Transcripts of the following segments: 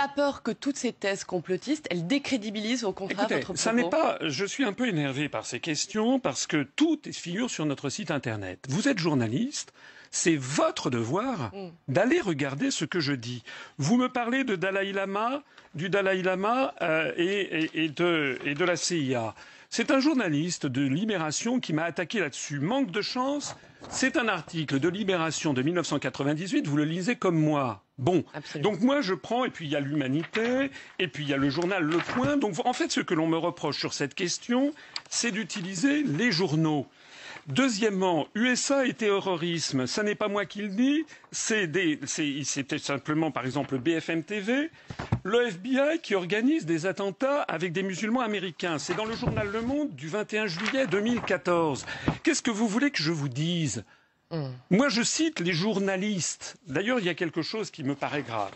pas peur que toutes ces thèses complotistes, elles décrédibilisent au contraire votre propos? Ça n'est pas. Je suis un peu énervé par ces questions parce que tout figure sur notre site internet. Vous êtes journaliste. C'est votre devoir d'aller regarder ce que je dis. Vous me parlez de Dalai Lama, du Dalai Lama et de la CIA. C'est un journaliste de Libération qui m'a attaqué là-dessus. Manque de chance, c'est un article de Libération de 1998, vous le lisez comme moi. Bon, absolument. Donc moi je prends, et puis il y a l'Humanité, et puis il y a le journal Le Point. Donc en fait ce que l'on me reproche sur cette question, c'est d'utiliser les journaux. Deuxièmement, USA et terrorisme, ça n'est pas moi qui le dis, c'était simplement par exemple BFM TV, le FBI qui organise des attentats avec des musulmans américains. C'est dans le journal Le Monde du 21 juillet 2014. Qu'est-ce que vous voulez que je vous dise? Moi je cite les journalistes. D'ailleurs il y a quelque chose qui me paraît grave.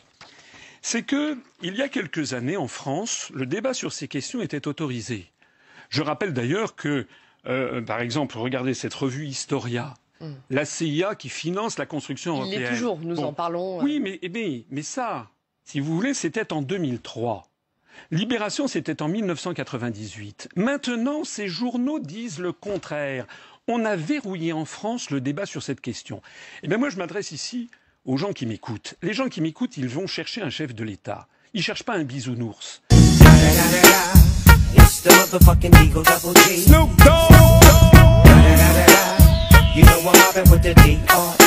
C'est que, il y a quelques années en France, le débat sur ces questions était autorisé. Je rappelle d'ailleurs que par exemple, regardez cette revue Historia, la CIA qui finance la construction européenne. Il l'est toujours, nous en parlons. Oui, mais ça, si vous voulez, c'était en 2003. Libération, c'était en 1998. Maintenant, ces journaux disent le contraire. On a verrouillé en France le débat sur cette question. Eh bien, moi, je m'adresse ici aux gens qui m'écoutent. Les gens qui m'écoutent, ils vont chercher un chef de l'État. Ils ne cherchent pas un bisounours. It's the motherfucking Eagle Double G. Snoop Dogg. You know I'm mobbing with the D.R.E.